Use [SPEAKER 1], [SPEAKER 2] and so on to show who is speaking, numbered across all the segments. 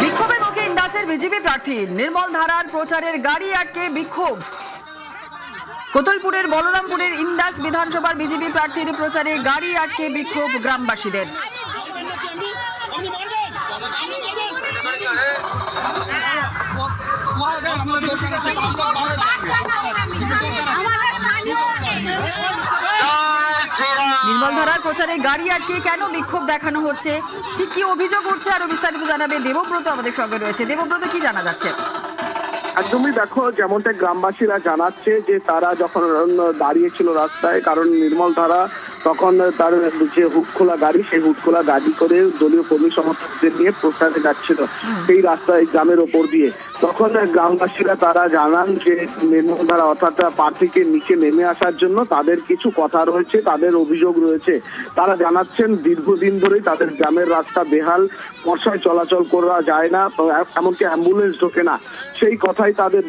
[SPEAKER 1] বিক্ষোভের মুখে ইন্দাসের বিজেপি প্রার্থী নির্মল ধারার প্রচারের গাড়ি আটকে বিক্ষোভ। কোতলপুরের বলরামপুরের ইন্দাস বিধানসভার বিজেপি প্রার্থীর প্রচারে গাড়ি আটকে বিক্ষোভ গ্রামবাসীদের। নির্মল ধারার প্রচারে গাড়ি আটকে কেন বিক্ষোভ দেখানো হচ্ছে, ঠিক কি অভিযোগ উঠছে, আরো বিস্তারিত জানাবে দেবব্রত আমাদের সঙ্গে রয়েছে। দেবব্রত, কি জানা যাচ্ছে?
[SPEAKER 2] একদমই দেখো, যেমনটা গ্রামবাসীরা জানাচ্ছে যে তারা যখন দাঁড়িয়েছিল রাস্তায়, কারণ নির্মল ধারা তখন তার যে হুটখোলা গাড়ি, সেই হুটখোলা গাড়ি করে দলীয় কর্মী সমর্থকদের নিয়ে প্রচারে যাচ্ছিল সেই রাস্তায় গ্রামের ওপর দিয়ে। তখন গ্রামবাসীরা তারা জানান যে নির্মল ধারা অর্থাৎ প্রার্থীকে নিচে নেমে আসার জন্য তাদের কিছু কথা রয়েছে, তাদের অভিযোগ রয়েছে। তারা জানাচ্ছেন দীর্ঘদিন ধরেই তাদের গ্রামের রাস্তা বেহাল, বর্ষায় চলাচল করা যায় না, এমনকি অ্যাম্বুলেন্স ঢোকে না। সেই কথাই তাদের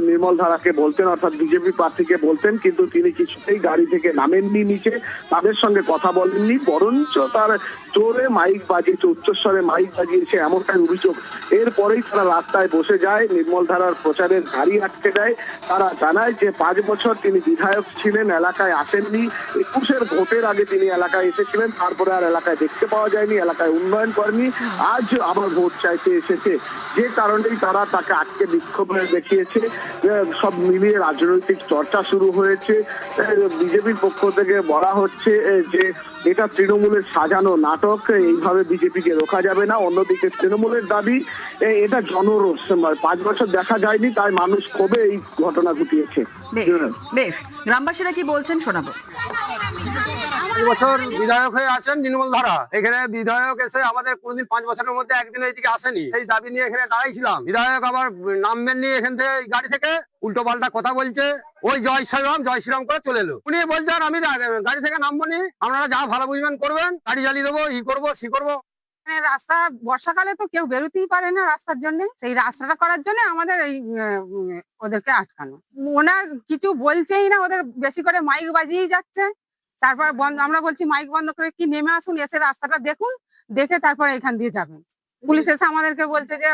[SPEAKER 2] নির্মল ধারাকে বলতেন, অর্থাৎ বিজেপি প্রার্থীকে বলতেন, কিন্তু তিনি কিছুতেই গাড়ি থেকে নামেননি নিচে, তাদের সঙ্গে কথা বলেননি, বরঞ্চ তার জোরে মাইক বাজিয়েছে, উচ্চস্বরে মাইক বাজিয়েছে, এমনটাই অভিযোগ। এরপরেই তারা রাস্তায় বসে যায়, নির্মল ধারার প্রচারের গাড়ি আটকে দেয়। তারা জানায় যে 5 বছর তিনি বিধায়ক ছিলেন, এলাকায় আসেননি। 21-এর ভোটের আগে তিনি এলাকায় এসেছিলেন, তারপরে আর এলাকায় দেখতে পাওয়া যায়নি, এলাকায় উন্নয়ন করেনি। আজ আবার ভোট চাইতে এসেছে, যে কারণেই তারা তাকে আটকে বিক্ষোভ দেখিয়েছে। সব মিলিয়ে রাজনৈতিক চর্চা শুরু হয়েছে। বিজেপির পক্ষ থেকে বলা হচ্ছে যে এটা তৃণমূলের সাজানো নাটক, এইভাবে বিজেপিকে রোখা যাবে না। অন্যদিকে তৃণমূলের দাবি এটা জনরোষ, 5 বছর দেখা যায়নি, তাই মানুষ ক্ষোভে এই ঘটনা ঘটিয়েছে।
[SPEAKER 1] বেশ, গ্রামবাসীরা কি বলছেন শোনাবো।
[SPEAKER 3] বছর বিধায়ক হয়ে আছেন নির্মল ধারা, এখানে বিধায়ক এসে আমাদের কোনদিন 5 বছরের মধ্যে একদিন এইদিকে আসেনি। সেই দাবি নিয়ে এখানে দাঁড়াইছিলাম। বিধায়ক আবার নামবেননি এখান থেকে, গাড়ি থেকে উল্টো পাল্টা কথা বলছে, ওই জয় শ্রীরাম করে চলে এলো। উনি বলছেন আমি গাড়ি থেকে নামবো নি, আপনারা যা ভালো বুঝবেন করবেন, গাড়ি জ্বালিয়ে দেবো, ই করবো সি করবো।
[SPEAKER 4] রাস্তা বর্ষাকালে তো কেউ বেরোতেই পারে না রাস্তার জন্য, সেই রাস্তাটা করার জন্য আমাদের এই ওদেরকে আটকানো। ওনার কিছু বলছেই না, ওদের বেশি করে মাইক বাজিয়েই যাচ্ছে। তারপর আমরা বলছি মাইক বন্ধ করে কি নেমে আসুন, এসে রাস্তাটা দেখুন, দেখে তারপরে এখান দিয়ে যাবেন। পুলিশ এসে আমাদেরকে বলছে যে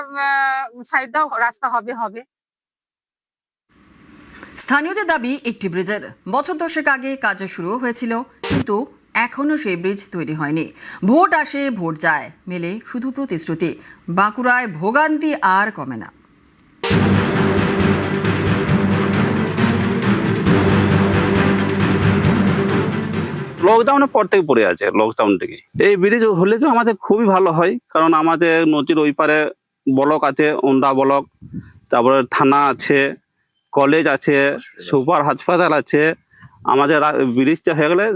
[SPEAKER 4] সাইড দাও, রাস্তা হবে।
[SPEAKER 1] স্থানীয়দের দাবি একটি ব্রিজের বছর 10 আগে কাজ শুরু হয়েছিল, কিন্তু এখনো সেই ব্রিজ তৈরি হয়নি। ভোট আসে ভোট যায়, মেলে শুধু প্রতিশ্রুতি। বাঁকুড়ায় ভোগান্তি আর কমে না।
[SPEAKER 5] লকডাউনের পর থেকে পড়ে আছে, লকডাউন থেকে। এই ব্রিজ হলে তো আমাদের খুবই ভালো হয়, কারণ আমাদের নদীর ওই পারে ব্লক আছে, ওন্ডা ব্লক, তারপরে থানা আছে, কলেজ আছে, সুপার হাসপাতাল আছে। আমাদের ব্রিজটা হয়ে গেলে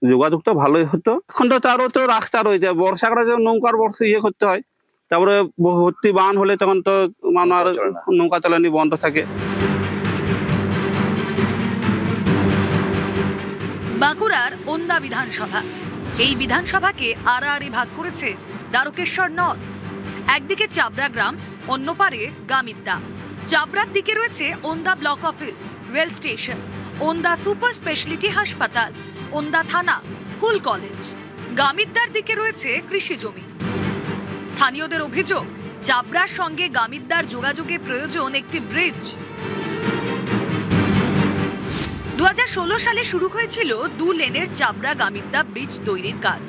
[SPEAKER 5] যোগাযোগটা ভালোই হতো। এখন তো তারও তো রাস্তা রয়েছে, বর্ষাকালে নৌকার করতে হয়। তারপরে ভর্তি বান হলে তখন তো আর নৌকা চালানি বন্ধ থাকে।
[SPEAKER 6] বাঁকুড়ার ওন্দা বিধানসভা, এই বিধানসভাকে আড়াআড়ি ভাগ করেছে দ্বারকেশ্বর নদ। একদিকে চাবড়া গ্রাম, অন্য পারে গামিদ্দা। চাবড়ার দিকে রয়েছে Onda block office, rail station, Onda super speciality হাসপাতাল, ওন্দা থানা, স্কুল কলেজ। গামিদ্দার দিকে রয়েছে কৃষি জমি। স্থানীয়দের অভিযোগ, চাবড়ার সঙ্গে গামিদ্দার যোগাযোগে প্রয়োজন একটি ব্রিজ। 2016 সালে শুরু হয়েছিল 2 লেনের চাবড়া গামিদ্দা ব্রিজ তৈরির কাজ।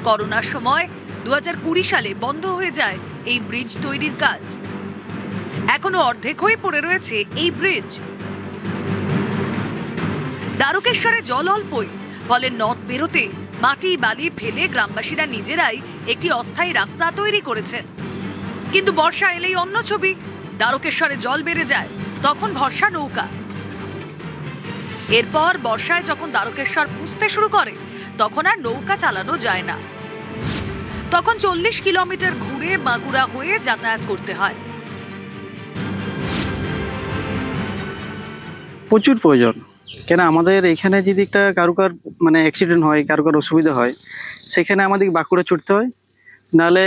[SPEAKER 6] করোনার সময় 2020 সালে বন্ধ হয়ে যায় এই ব্রিজ তৈরির কাজ। এখনো অর্ধেক হয়ে পড়ে রয়েছে এই ব্রিজ। দ্বারকেশ্বরে জল অল্পই, ফলে নদ পেরোতে মাটি বালি ফেলে গ্রামবাসীরা নিজেরাই একটি অস্থায়ী রাস্তা তৈরি করেছেন। কিন্তু বর্ষা এলেই অন্য ছবি। দ্বারকেশ্বরে জল বেড়ে যায়, তখন ভরসা নৌকা। এরপর বর্ষায় যখন দ্বারকেশ্বর পুষতে শুরু করে, তখন আর নৌকা চালানো যায় না। তখন 40 কিলোমিটার ঘুরে বাঁকুড়া হয়ে যাতায়াত করতে হয়।
[SPEAKER 7] প্রচুর প্রয়োজন, কেন আমাদের এখানে যদি একটা কারুকার মানে অ্যাক্সিডেন্ট হয়, কারুকার অসুবিধা হয়, সেখানে আমাদের বাঁকুড়া ছুটতে হয়, নাহলে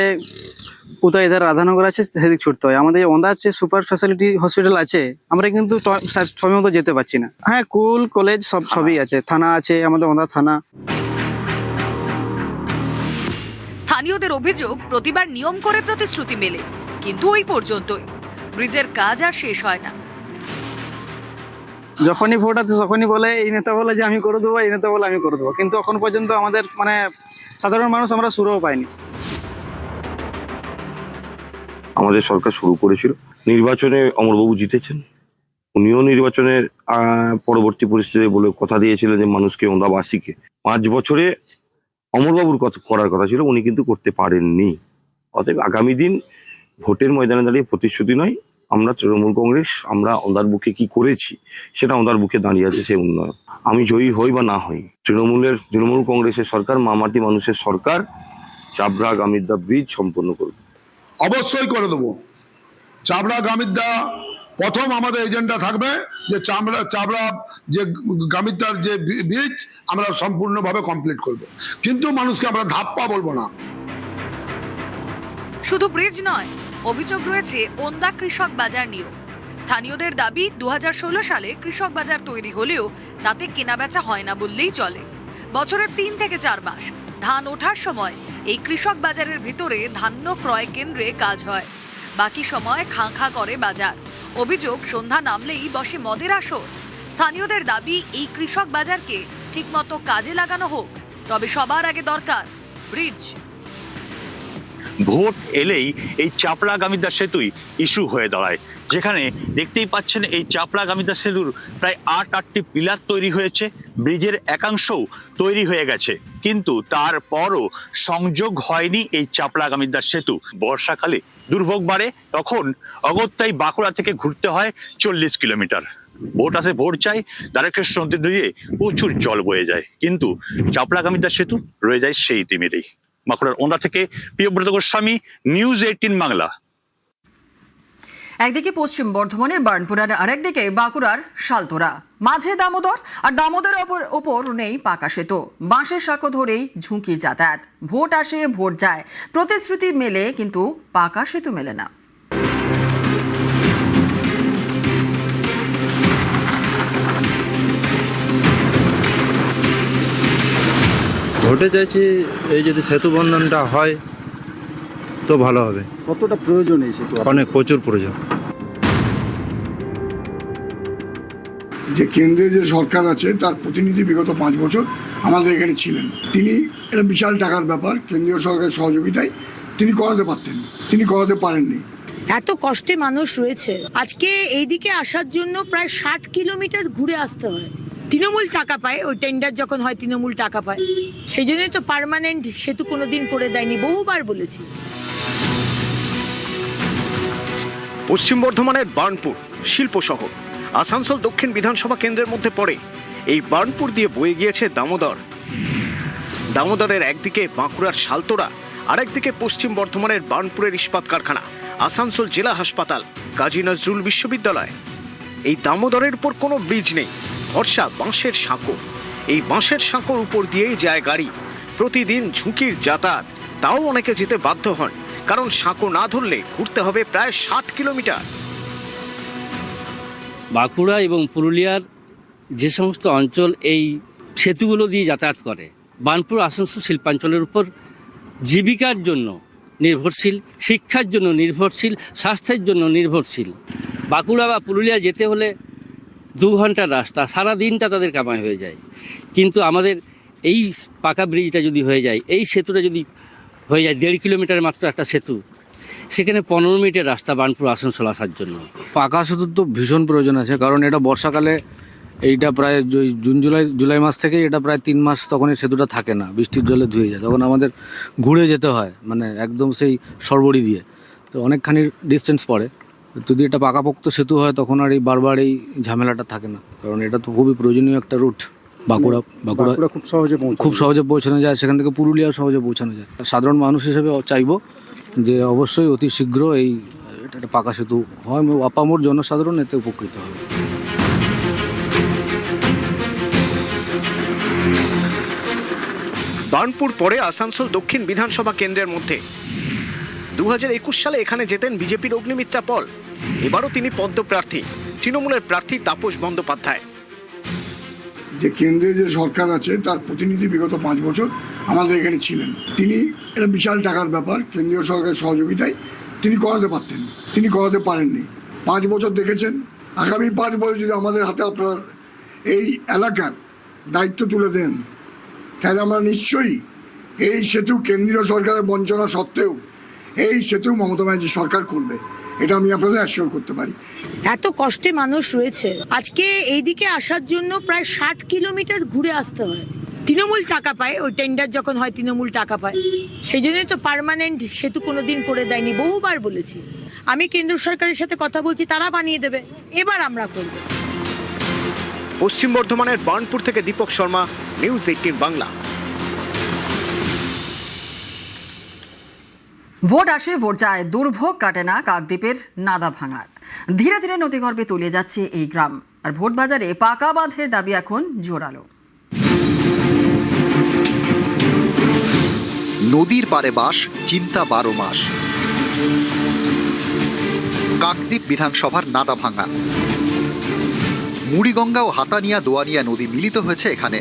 [SPEAKER 7] কোথায় এদের রাধানগর আছে সেদিক ছুটতে হয়। আমাদের ওন্দা আছে, সুপার ফ্যাসিলিটি হসপিটাল আছে, আমরা কিন্তু সময় মতো যেতে পারছি না। হ্যাঁ, স্কুল কলেজ সবই আছে, থানা আছে, আমাদের ওন্দা থানা।
[SPEAKER 6] স্থানীয়দের অভিযোগ প্রতিবার নিয়ম করে প্রতিশ্রুতি মেলে, কিন্তু ওই পর্যন্তই। ব্রিজের কাজ আর শেষ হয় না।
[SPEAKER 7] যখনই ভোট আছে তখনই বলে এই নেতা বলে যে আমি করে দেবো, এই নেতা বলে আমি করে দেবো, কিন্তু এখন পর্যন্ত আমাদের মানে সাধারণ মানুষ আমরা সুরও পাইনি।
[SPEAKER 8] আমাদের সরকার শুরু করেছিল, নির্বাচনে অমরবাবু জিতেছেন। উনিও নির্বাচনের পরবর্তী পরিস্থিতি বলে কথা দিয়েছিলেন যে মানুষকে, ওন্দাবাসীকে 5 বছরে অমরবাবুর করার কথা ছিল, উনি কিন্তু করতে পারেননি। অতএব আগামী দিন ভোটের ময়দানে দাঁড়িয়ে প্রতিশ্রুতি নয়, আমরা তৃণমূল কংগ্রেস আমরা ওঁদার বুকে কি করেছি সেটা ওঁদার বুকে দাঁড়িয়ে আছে সেই উন্নয়ন। আমি জয়ী হই বা না হই, তৃণমূল কংগ্রেসের সরকার, মামাটি মানুষের সরকার চাবড়া গামিদ্দা ব্রিজ সম্পন্ন করবে।
[SPEAKER 9] অবশ্যই করে দেবো। চাবড়া গামিদ্দা প্রথম আমাদের এজেন্ডা থাকবে যে চাবড়া যে গামিদ্দার যে ব্রিজ আমরা সম্পূর্ণভাবে কমপ্লিট করব, কিন্তু মানুষকে আমরা ধাপ্পা বলবো না।
[SPEAKER 6] শুধু ব্রিজ নয়, অভিযোগ রয়েছে ওন্দা কৃষক বাজার নিয়েও। স্থানীয়দের দাবি 2016 সালে কৃষক বাজার তৈরি হলেও তাতে কেনাবেচা হয় না বললেই চলে। বছরের 3 থেকে 4 মাস ধান ওঠার সময় এই কৃষক বাজারের ভিতরে ধান্য ক্রয় কেন্দ্রে কাজ হয়, বাকি সময় খাঁ খাঁ করে বাজার। অভিযোগ সন্ধ্যা নামলেই বসে মদের আসর। স্থানীয়দের দাবি এই কৃষক বাজারকে ঠিকমতো কাজে লাগানো হোক, তবে সবার আগে দরকার ব্রিজ।
[SPEAKER 10] ভোট এলেই এই চাপড়া গামিদ্দা সেতুই ইস্যু হয়ে দাঁড়ায়, যেখানে দেখতেই পাচ্ছেন এই চাপড়া গামিদ্দা সেতুর প্রায় 8টি পিলার তৈরি হয়েছে, ব্রিজের একাংশও তৈরি হয়ে গেছে, কিন্তু তারপরও সংযোগ হয়নি এই চাপড়া গামিদ্দা সেতু। বর্ষাকালে দুর্ভোগ বাড়ে, তখন অগত্যাই বাঁকুড়া থেকে ঘুরতে হয় 40 কিলোমিটার। ভোট আসে ভোট চাই, দ্বারকেশ্বর নদী দিয়ে প্রচুর জল বয়ে যায়, কিন্তু চাপড়া গামিদ্দা সেতু রয়ে যায় সেই তিমিরেই। বাঁকুড়ার ওন্দা থেকে প্রিয়ব্রত গোস্বামী, নিউজ 18 বাংলা।
[SPEAKER 1] একদিকে পশ্চিম বর্ধমানের বার্নপুর আর আরেকদিকে বাঁকুড়ার শালতোরা, মাঝে দামোদর, আর দামোদরের ওপর নেই পাকা সেতু। বাঁশের সাঁকো ধরেই ঝুঁকি যাতায়াত। ভোট আসে ভোট যায়, প্রতিশ্রুতি মেলে কিন্তু পাকা সেতু মেলে না।
[SPEAKER 11] ভোটে চাইছি এই যদি সেতু বন্ধনটা হয় তো ভালো হবে।
[SPEAKER 12] কতটা প্রয়োজন এই সেতু?
[SPEAKER 11] অনেক, প্রচুর প্রয়োজন।
[SPEAKER 9] যে কেন্দ্রে যে সরকার আছে তার প্রতিনিধি বিগত 5 বছর আমাদের এখানে ছিলেন। তিনি এটা বিশাল টাকার ব্যাপার, কেন্দ্রীয় সরকারের সহযোগিতায় তিনি করাতে পারতেন, তিনি করাতে পারেননি।
[SPEAKER 13] এত কষ্টে মানুষ রয়েছে, আজকে এইদিকে আসার জন্য প্রায় 60 কিলোমিটার ঘুরে আসতে হয়। তৃণমূল টাকা পায়, ওই টেন্ডার যখন হয় তৃণমূল টাকা পায়, সেই জন্যই তো পার্মানেন্ট সেতু কোনোদিন করে দেয়নি, বহুবার বলেছি।
[SPEAKER 14] পশ্চিম বর্ধমানের বার্নপুর শিল্প শহর, আসানসোল দক্ষিণ বিধানসভা কেন্দ্রের মধ্যে পড়ে। এই বার্নপুর দিয়ে বয়ে গিয়েছে দামোদর। দামোদরের একদিকে বাঁকুড়ার শালতোরা, আরেকদিকে পশ্চিম বর্ধমানের বার্নপুরের ইস্পাত কারখানা, আসানসোল জেলা হাসপাতাল, কাজী নজরুল বিশ্ববিদ্যালয়। এই দামোদরের উপর কোনো ব্রিজ নেই, ভরসা বাঁশের সাঁকো। এই বাঁশের সাঁকোর উপর দিয়েই যায় গাড়ি, প্রতিদিন ঝুঁকির যাতায়াত। তাও অনেকে যেতে বাধ্য হন, কারণ সাঁকো না ধরলে ঘুরতে হবে প্রায় 60 কিলোমিটার।
[SPEAKER 15] বাঁকুড়া এবং পুরুলিয়ার যে সমস্ত অঞ্চল এই সেতুগুলো দিয়ে যাতায়াত করে, বার্নপুর আসানসোল শিল্পাঞ্চলের উপর জীবিকার জন্য নির্ভরশীল, শিক্ষার জন্য নির্ভরশীল, স্বাস্থ্যের জন্য নির্ভরশীল। বাঁকুড়া বা পুরুলিয়া যেতে হলে 2 ঘন্টার রাস্তা, সারা দিনটা তাদের কামাই হয়ে যায়। কিন্তু আমাদের এই পাকা ব্রিজটা যদি হয়ে যায়, এই সেতুটা যদি হয়ে যায় 1.5 কিলোমিটার মাত্র একটা সেতু, সেখানে 15 মিনিটের রাস্তা বার্নপুর আসানসোল আসার জন্য।
[SPEAKER 7] পাকা সেতুর তো ভীষণ প্রয়োজন আছে, কারণ এটা বর্ষাকালে এইটা প্রায় জুলাই মাস থেকে এটা প্রায় 3 মাস তখন এই সেতুটা থাকে না, বৃষ্টির জলে ধুয়ে যায়, তখন আমাদের ঘুরে যেতে হয়, মানে একদম সেই সরবরি দিয়ে, তো অনেকখানি ডিস্টেন্স পড়ে। যদি এটা পাকাপোক্ত সেতু হয় তখন আর এই বারবার এই ঝামেলাটা থাকে না, কারণ এটা তো খুবই প্রয়োজনীয় একটা রুট। বাঁকুড়া খুব সহজে পৌঁছানো যায়, সেখান থেকে পুরুলিয়াও সহজে পৌঁছানো যায়। সাধারণ মানুষ হিসেবে চাইবো যে অবশ্যই অতি শীঘ্র এই এটা পাকা সেতু হয়, আপামর জনসাধারণ এতে উপকৃত হবে।
[SPEAKER 14] বার্নপুর পরে আসানসোল দক্ষিণ বিধানসভা কেন্দ্রের মধ্যে। 2021 সালে এখানে যেতেন বিজেপির অগ্নিমিত্রা পল। এবারও তিনি পদ্মপ্রার্থী, তৃণমূলের প্রার্থী তাপস বন্দ্যোপাধ্যায়।
[SPEAKER 9] যে কেন্দ্রে যে সরকার আছে তার প্রতিনিধি বিগত 5 বছর আমাদের এখানে ছিলেন। তিনি এটা বিশাল টাকার ব্যাপার, কেন্দ্রীয় সরকারের সহযোগিতায় তিনি করাতে পারতেন, তিনি করাতে পারেননি। 5 বছর দেখেছেন, আগামী 5 বছর যদি আমাদের হাতে আপনারা এই এলাকার দায়িত্ব তুলে দেন, তাহলে আমরা নিশ্চয়ই এই সেতু কেন্দ্রীয় সরকারের বঞ্চনা সত্ত্বেও এই সেতু মমতা ব্যানার্জি সরকার করবে, এটা আমি আপনাদের অ্যাসিওর করতে পারি।
[SPEAKER 13] এত কষ্টে মানুষ রয়েছে, আজকে এইদিকে আসার জন্য প্রায় 60 কিলোমিটার ঘুরে আসতে হয়। তৃণমূল টাকা পায়, ওই টেন্ডার যখন হয় তৃণমূল টাকা পায়, সেই জন্যই তো পার্মানেন্ট সেতু কোনোদিন করে দেয়নি। বহুবার বলেছি, আমি কেন্দ্র সরকারের সাথে কথা বলছি, তারা বানিয়ে দেবে, এবার আমরা করব।
[SPEAKER 14] পশ্চিম বর্ধমানের বার্নপুর থেকে দীপক শর্মা, নিউজ 18 বাংলা।
[SPEAKER 1] ভোট আসে ভোট যায়, দুর্ভোগ কাটে না কাকদ্বীপের নাদা ভাঙার। ধীরে ধীরে নদীগর্ভে তলিয়ে যাচ্ছে এই গ্রাম, আর ভোট বাজারে পাকা বাঁধের দাবি এখন জোরালো।
[SPEAKER 12] নদীর পারে বাস, চিন্তা 12 মাস। কাকদ্বীপ বিধানসভার নাদা ভাঙা। মুড়িগঙ্গা ও হাতানিয়া দোয়ানিয়া নদী মিলিত হয়েছে এখানে।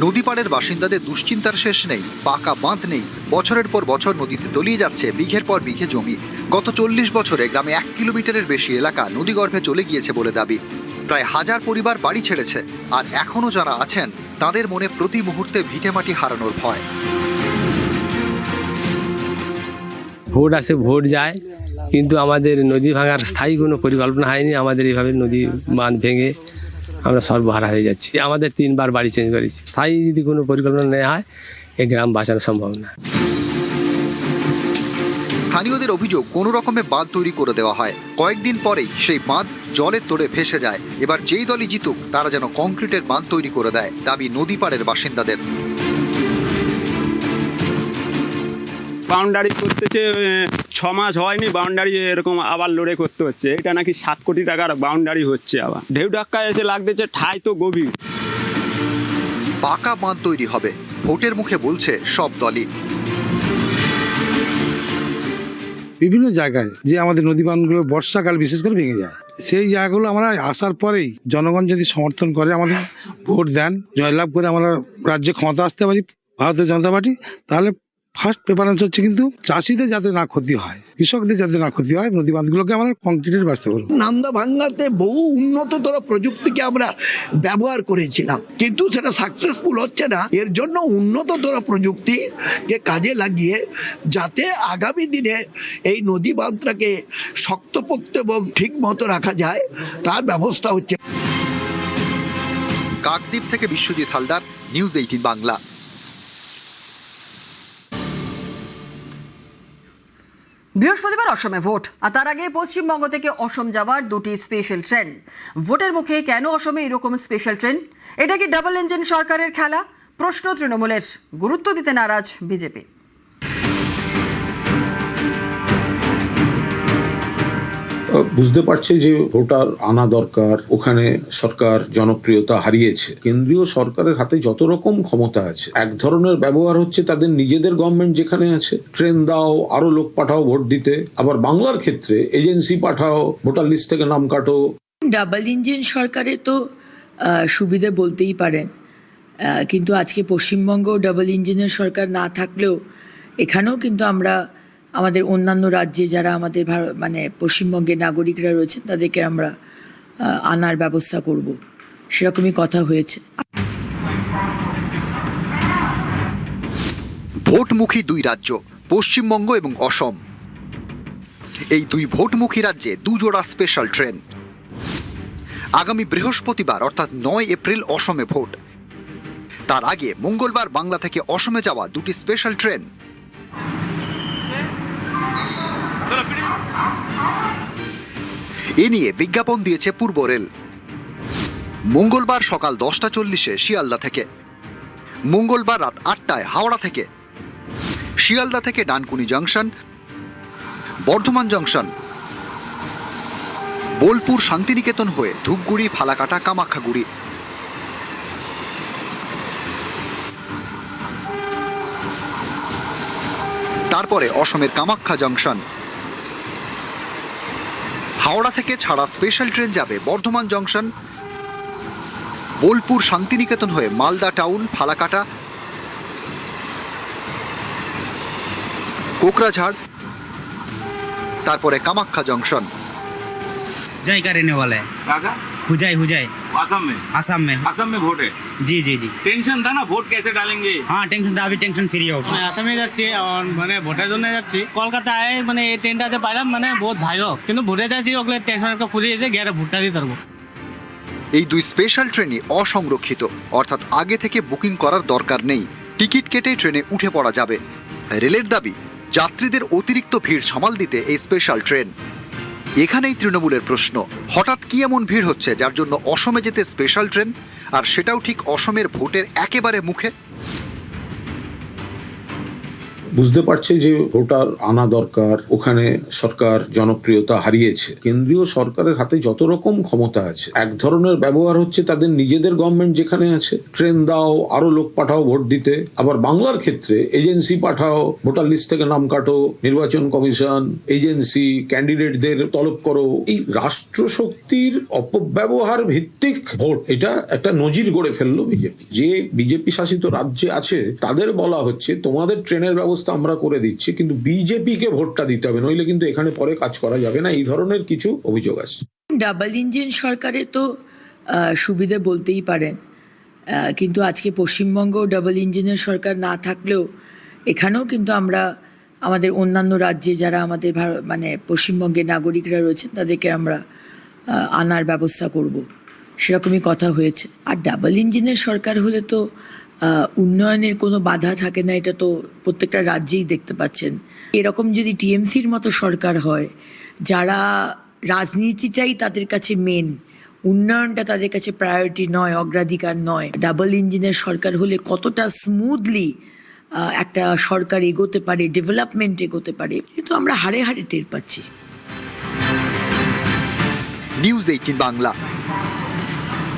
[SPEAKER 12] নদীপাড়ের বাসিন্দাদের দুশ্চিন্তার শেষ নেই, পাকা বাঁধ নেই। বছরের পর বছর নদীতে তলিয়ে যাচ্ছে বিঘের পর বিঘে জমি। গত 40 বছরে গ্রামে 1 কিলোমিটারের বেশি এলাকা নদীগর্ভে চলে গিয়েছে বলে দাবি। প্রায় 1000 পরিবার বাড়ি ছেড়েছে, আর এখনো যারা আছেন তাদের মনে প্রতি মুহূর্তে ভিটেমাটি হারানোর ভয়।
[SPEAKER 16] ভোট আসে ভোট যায়, কিন্তু আমাদের নদী ভাঙার স্থায়ী কোনো পরিকল্পনা হয়নি। আমাদের এইভাবে নদী বাঁধ ভেঙে আমরা সর্বহারা হয়ে যাচ্ছি। আমাদের 3 বার বাড়ি চেঞ্জ করেছি। স্থায়ী যদি কোনো পরিকল্পনা নেওয়া হয়, এই গ্রাম বাঁচানো সম্ভব না।
[SPEAKER 12] স্থানীয়দের অভিযোগ, কোনো রকমে বাঁধ তৈরি করে দেওয়া হয়, কয়েকদিন পরেই সেই বাঁধ জলের তোড়ে ভেসে যায়। এবার যেই দলই জিতুক তারা যেন কংক্রিটের বাঁধ তৈরি করে দেয়, দাবি নদীপাড়ের বাসিন্দাদের।
[SPEAKER 17] বাউন্ডারি করতেছে 6 মাস হয়নি, বাউন্ডারি এরকম আবার লড়ে করতে হচ্ছে। এটা নাকি 7 কোটি টাকার বাউন্ডারি হচ্ছে, আবার ঢেউ ধাক্কা এসে লাগতেছে, ঠাই তো গভীর।
[SPEAKER 12] পাকা বাঁধ তৈরি হবে, ভোটের মুখে বলছে সব দলই।
[SPEAKER 18] বিভিন্ন জায়গায় যে আমাদের নদী বাঁধগুলো বর্ষাকাল বিশেষ করে ভেঙে যায়, সেই জায়গাগুলো আমরা আসার পরেই জনগণ যদি সমর্থন করে, আমাদের ভোট দেন, জয়লাভ করে আমরা রাজ্যে ক্ষমতা আসতে পারি ভারতীয় জনতা পার্টি, তাহলে ফার্স্ট প্রেফারেন্স হচ্ছে কিন্তু চাষিদের যাতে না ক্ষতি হয়, কৃষকদের যাতে না ক্ষতি হয়, নদী বাঁধগুলোকে আমরা কংক্রিটের ব্যবস্থা করব।
[SPEAKER 19] নান্দা ভাঙ্গাতে বহু উন্নততর প্রযুক্তিকে আমরা ব্যবহার করেছিলাম, কিন্তু সেটা সাকসেসফুল হচ্ছে না। এর জন্য উন্নততর প্রযুক্তিকে কাজে লাগিয়ে যাতে আগামী দিনে এই নদী বাঁধটাকে শক্তপোক্ত এবং ঠিক মতো রাখা যায়, তার ব্যবস্থা হচ্ছে।
[SPEAKER 12] কাকদ্বীপ থেকে বিশ্বজিৎ হালদার, নিউজ 18 বাংলা।
[SPEAKER 1] বৃহস্পতিবার অসমে ভোট, আর তার আগে পশ্চিমবঙ্গ থেকে অসম যাওয়ার 2টি স্পেশাল ট্রেন। ভোটের মুখে কেন অসমে এরকম স্পেশাল ট্রেন? এটা কি ডাবল ইঞ্জিন সরকারের খেলা? প্রশ্ন তৃণমূলের, গুরুত্ব দিতে নারাজ বিজেপি।
[SPEAKER 20] বুঝতে পারছে যে ভোটার আনা দরকার, ওখানে সরকার জনপ্রিয়তা হারিয়েছে। কেন্দ্রীয় সরকারের হাতে যত রকম ক্ষমতা আছে, এক ধরনের ব্যবহার হচ্ছে তাদের নিজেদের গভর্নমেন্ট যেখানে আছে, ট্রেন দাও, আরো লোক পাঠাও ভোট দিতে। আবার বাংলার ক্ষেত্রে এজেন্সি পাঠাও, ভোটার লিস্ট থেকে নাম কাটো।
[SPEAKER 13] ডাবল ইঞ্জিন সরকারে তো সুবিধে বলতেই পারেন, কিন্তু আজকে পশ্চিমবঙ্গ ডাবল ইঞ্জিনের সরকার না থাকলেও এখানেও কিন্তু আমরা আমাদের অন্যান্য রাজ্যে যারা আমাদের মানে পশ্চিমবঙ্গের নাগরিকরা রয়েছেন তাদেরকে আমরা আনার ব্যবস্থা করব, সেরকমই কথা হয়েছে।
[SPEAKER 12] ভোটমুখী 2 রাজ্য, পশ্চিমবঙ্গ এবং অসম। এই 2 ভোটমুখী রাজ্যে 2 জোড়া স্পেশাল ট্রেন। আগামী বৃহস্পতিবার অর্থাৎ 9 এপ্রিল অসমে ভোট। তার আগে মঙ্গলবার বাংলা থেকে অসমে যাওয়া 2টি স্পেশাল ট্রেন। এ নিয়ে বিজ্ঞাপন দিয়েছে পূর্ব রেল। মঙ্গলবার সকাল 10:40-এ শিয়ালদা থেকে, মঙ্গলবার রাত 8টায় হাওড়া থেকে, শিয়ালদা থেকে ডানকুনি জংশন, বর্ধমান জংশন, বোলপুর শান্তিনিকেতন হয়ে ধূপগুড়ি, ফালাকাটা, কামাখ্যাগুড়ি। তারপরে অসমের কামাখ্যা জংশন। হাওড়া থেকে ছাড়া স্পেশাল ট্রেন যাবে বর্ধমান জংশন, বোলপুর শান্তিনিকেতন হয়ে মালদা টাউন, ফালাকাটা, কোকরাঝাড়, তারপরে কামাখ্যা জংশন।
[SPEAKER 21] जय का रहने वाला है हुजाई हुजाई
[SPEAKER 22] आसाम में आसाम में वोट है
[SPEAKER 21] जी जी जी
[SPEAKER 22] टेंशन था ना वोट कैसे डालेंगे
[SPEAKER 21] हाँ टेंशन अभी टेंशन फ्री हो আসামে যাচ্ছি মানে ভোটের জন্য যাচ্ছি কলকাতায় মানে এই ট্রেনটাতে পাইলাম মানে বহুত ভালো কিন্তু ভোটে যাচ্ছি ওগুলো টেনশন একটা ফুরিয়ে গেছে গিয়ে ভোটটা দিতে পারবো।
[SPEAKER 12] এই দুই স্পেশাল ট্রেনই অসংরক্ষিত, অর্থাৎ আগে থেকে বুকিং করার দরকার নেই, টিকিট কেটে ট্রেনে উঠে পড়া যাবে। রেলের দাবি যাত্রীদের অতিরিক্ত ভিড় সামাল দিতে এই স্পেশাল ট্রেন। এখানেই তৃণমূলের প্রশ্ন, হঠাৎ কি এমন ভিড় হচ্ছে যার জন্য অসমে যেতে স্পেশাল ট্রেন, আর সেটাও ঠিক অসমের ভোটের একেবারে মুখে?
[SPEAKER 20] বুঝতে পারছে যে ভোটার আনা দরকার, ওখানে সরকার জনপ্রিয়তা হারিয়েছে। কেন্দ্রীয় সরকারের হাতে যত রকম ক্ষমতা আছে, এক ধরনের ব্যবহার হচ্ছে তাদের নিজেদের গভর্নমেন্ট যেখানে আছে, ট্রেন দাও, আরো লোক পাঠাও ভোট দিতে। আবার বাংলার ক্ষেত্রে এজেন্সি পাঠাও, ভোটার লিস্ট থেকে নাম কাটো, নির্বাচন কমিশন, এজেন্সি, ক্যান্ডিডেটদের তলব করো। এই রাষ্ট্রশক্তির অপব্যবহার ভিত্তিক ভোট, এটা একটা নজির গড়ে ফেললো বিজেপি। যে বিজেপি শাসিত রাজ্যে আছে তাদের বলা হচ্ছে তোমাদের ট্রেনের ব্যবস্থা আমরা করে দিচ্ছি, কিন্তু বিজেপিকে ভোটটা দিতে হবে, নইলে কিন্তু এখানে পরে কাজ করা যাবে না। এই ধরনের কিছু অভিযোগ আছে।
[SPEAKER 13] ডাবল ইঞ্জিন সরকারে তো সুবিধা বলতেই পারেন, কিন্তু আজকে পশ্চিমবঙ্গ ডাবল ইঞ্জিনের সরকার না থাকলেও এখানেও কিন্তু আমরা আমাদের অন্যান্য রাজ্যে যারা আমাদের মানে পশ্চিমবঙ্গের নাগরিকরা রয়েছেন তাদেরকে আমরা আনার ব্যবস্থা করব, সেরকমই কথা হয়েছে। আর ডাবল ইঞ্জিনের সরকার হলে তো উন্নয়নের কোনো বাধা থাকে না, এটা তো প্রত্যেকটা রাজ্যেই দেখতে পাচ্ছেন। এরকম যদি টিএমসির মতো সরকার হয়, যারা রাজনীতিটাই তাদের কাছে মেন, উন্নয়নটা তাদের কাছে প্রায়োরিটি নয়, অগ্রাধিকার নয়, ডাবল ইঞ্জিনের সরকার হলে কতটা স্মুথলি একটা সরকার এগোতে পারে, ডেভেলপমেন্ট এগোতে পারে, কিন্তু আমরা হাড়ে হাড়ে টের পাচ্ছি।
[SPEAKER 12] নিউজ 18 বাংলা।